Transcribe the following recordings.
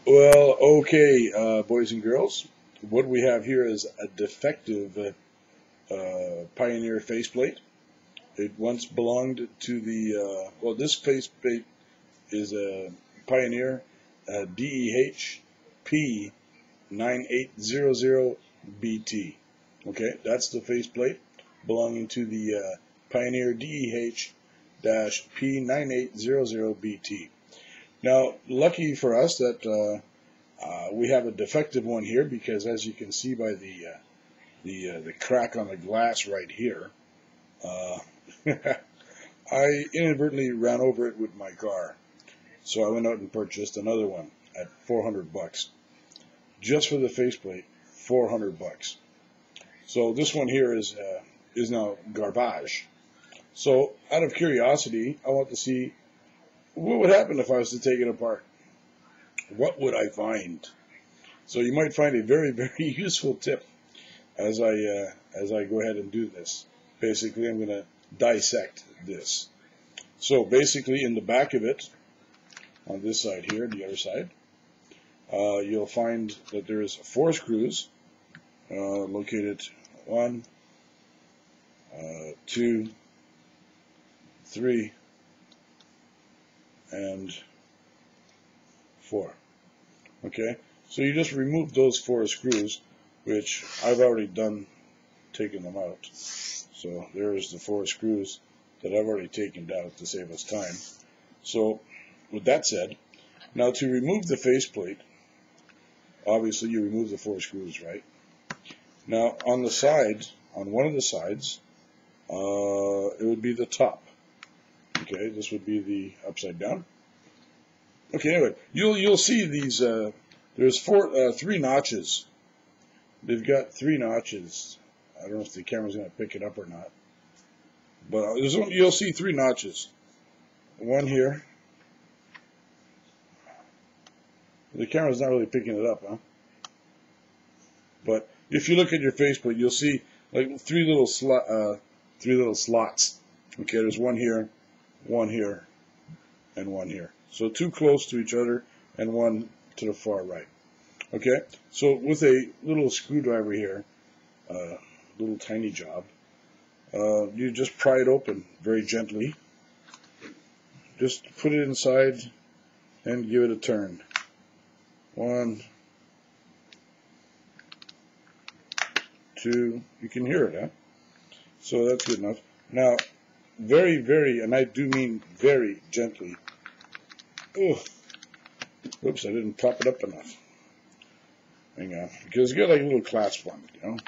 Well, okay, boys and girls, what we have here is a defective Pioneer faceplate. It once belonged to the, well, this faceplate is a Pioneer DEH-P9800BT. Okay, that's the faceplate belonging to the Pioneer DEH-P9800BT. Now, lucky for us that we have a defective one here, because as you can see by the crack on the glass right here, I inadvertently ran over it with my car. So I went out and purchased another one at $400 just for the faceplate. $400. So this one here is now garbage. So out of curiosity, I want to see what would happen if I was to take it apart. What would I find? So you might find a very, very useful tip as I go ahead and do this. Basically, I'm going to dissect this. So basically, in the back of it, on this side here, the other side, you'll find that there is 4 screws located 1, 2, 3, and 4. Okay, so you just remove those 4 screws, which I've already done, taking them out. So there's the 4 screws that I've already taken out to save us time. So with that said, now to remove the faceplate, obviously you remove the 4 screws, right? Now on the side, on one of the sides, it would be the top. Okay, this would be the upside down. Okay, anyway, you'll see these. There's 3 notches. They've got 3 notches. I don't know if the camera's going to pick it up or not, but you'll see 3 notches. One here. The camera's not really picking it up, huh? But if you look at your faceplate, you'll see like 3 little slots. Okay, there's one here, and one here. So 2 close to each other, and 1 to the far right. Okay, so with a little screwdriver here, little tiny job, you just pry it open very gently. Just put it inside and give it a turn. 1, 2, you can hear it, huh? So that's good enough. Now, very, very, and I do mean very gently. Ooh. Oops, I didn't prop it up enough. Hang on, because you got like a little clasp on it, you know.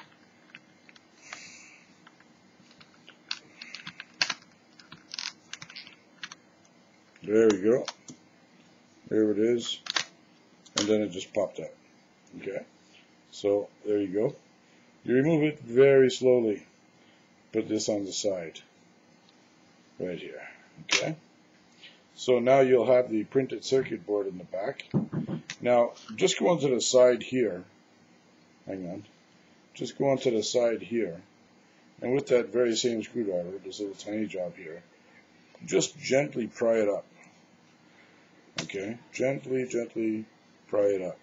There we go. There it is. And then it just popped out. Okay. So there you go. You remove it very slowly. Put this on the side. Right here. Okay. So now you'll have the printed circuit board in the back. Now, just go onto the side here. Hang on. Just go onto the side here. And with that very same screwdriver, this little tiny job here, just gently pry it up. Okay? Gently, gently pry it up.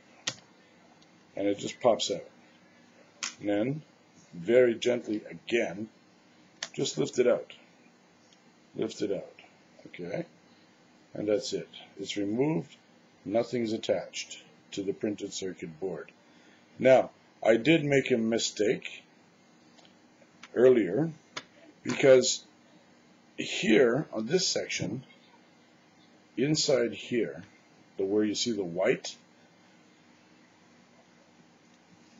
And it just pops out. And then, very gently again, just lift it out. Lift it out. Okay? And that's it. It's removed. Nothing's attached to the printed circuit board. Now, I did make a mistake earlier, because here on this section, inside here, where you see the white,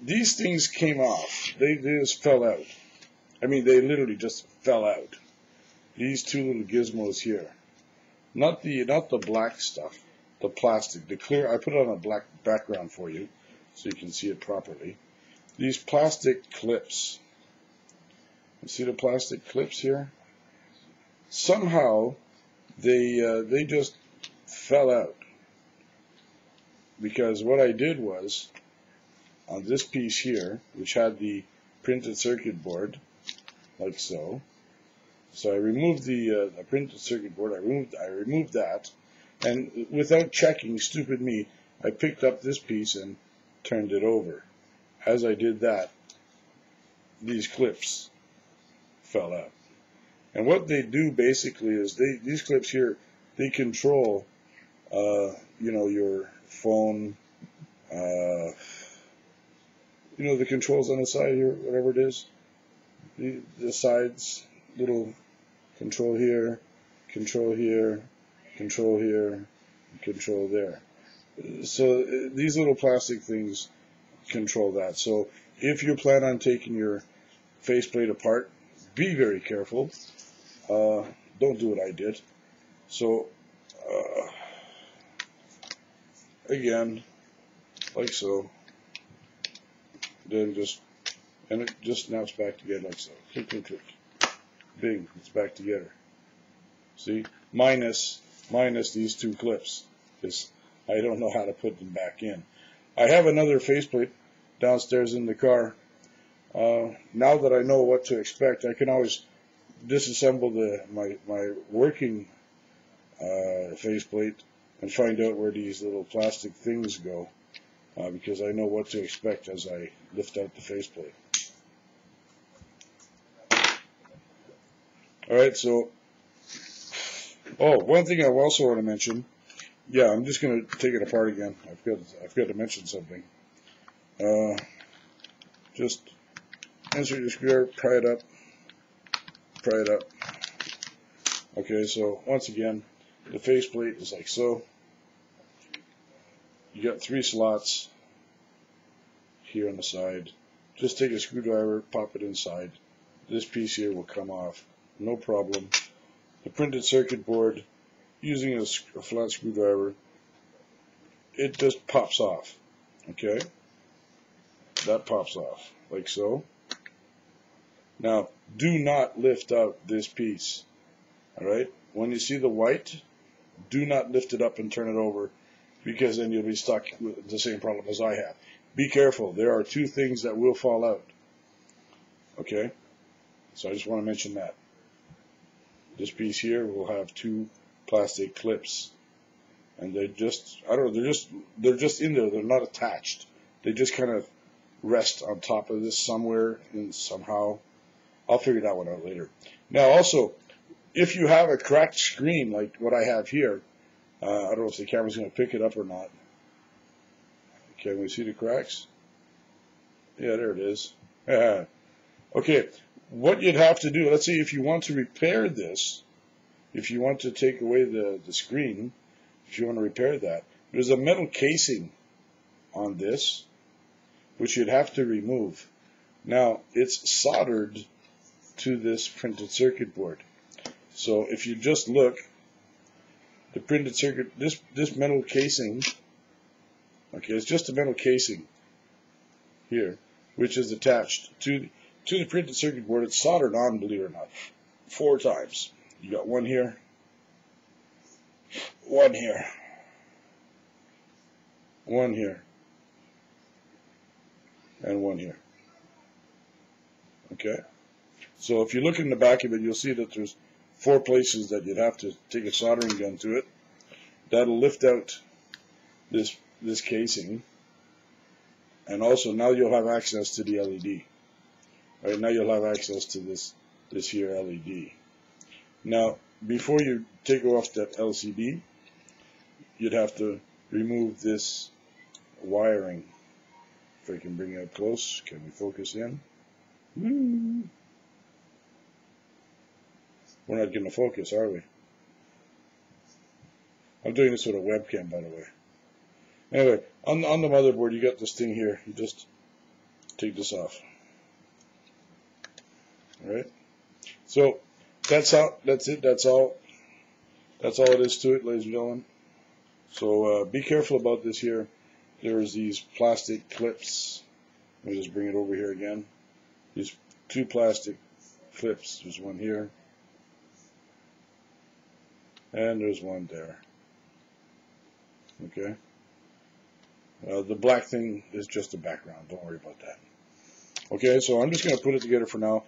these things came off. They just fell out. I mean, they literally just fell out. These 2 little gizmos here. Not the black stuff, the plastic, the clear. I put it on a black background for you so you can see it properly. These plastic clips. You see the plastic clips here? Somehow they just fell out, because what I did was, on this piece here, which had the printed circuit board, like so. So I removed the printed circuit board. I removed that, and without checking, stupid me, I picked up this piece and turned it over. As I did that, these clips fell out. And what they do basically is these clips here, they control, you know, your phone, you know, the controls on the side here, whatever it is, the sides, little control here, control here, control here, control there. So these little plastic things control that. So if you plan on taking your faceplate apart, be very careful. Don't do what I did. So again, like so, then and it just snaps back together like so. Click, click, click. Bing, it's back together. See, minus these two clips, because I don't know how to put them back in. I have another faceplate downstairs in the car. Now that I know what to expect, I can always disassemble my working faceplate and find out where these little plastic things go, because I know what to expect as I lift out the faceplate. Alright, so, one thing I also want to mention, yeah, I'm just going to take it apart again. I've got to mention something. Just insert your screwdriver, pry it up. Okay, so once again, the faceplate is like so. You got 3 slots here on the side. Just take a screwdriver, pop it inside. This piece here will come off, no problem. The printed circuit board, using a flat screwdriver, it just pops off. Okay, that pops off like so. Now, do not lift out this piece. All right, when you see the white, do not lift it up and turn it over, because then you'll be stuck with the same problem as I have. Be careful. There are 2 things that will fall out. Okay, so I just want to mention that. This piece here will have 2 plastic clips, and they're just, I don't know, they're just in there. They're not attached. They just kind of rest on top of this somewhere and somehow. I'll figure that one out later. Now, also, if you have a cracked screen like what I have here, I don't know if the camera's going to pick it up or not. Can we see the cracks? Yeah, there it is. Okay, what you'd have to do, let's see, if you want to repair this, if you want to take away the screen, if you want to repair that, there's a metal casing on this, which you'd have to remove. Now, it's soldered to this printed circuit board. So if you just look, the printed circuit, this metal casing, okay, it's just a metal casing here, which is attached to the printed circuit board. It's soldered on, believe it or not, 4 times. You got one here, one here, one here, and one here. Okay? So if you look in the back of it, you'll see that there's 4 places that you'd have to take a soldering gun to it. That'll lift out this casing, and also now you'll have access to the LED. Right, now you'll have access to this here LED. Now, before you take off that LCD, you'd have to remove this wiring. If I can bring it up close, can we focus in? We're not going to focus, are we? I'm doing this with a webcam, by the way. Anyway, on the motherboard, you got this thing here. You just take this off. All right. So that's it. That's all it is to it, ladies and gentlemen. So be careful about this here. There's these plastic clips. Let me just bring it over here again. These 2 plastic clips. There's one here. And there's one there. Okay. The black thing is just a background. Don't worry about that. Okay, so I'm just going to put it together for now.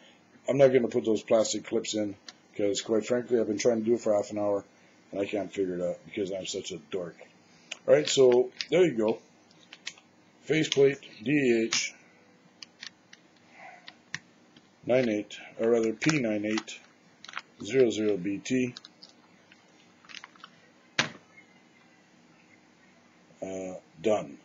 I'm not going to put those plastic clips in because, quite frankly, I've been trying to do it for half an hour and I can't figure it out because I'm such a dork. Alright, so there you go. Faceplate P9800BT done.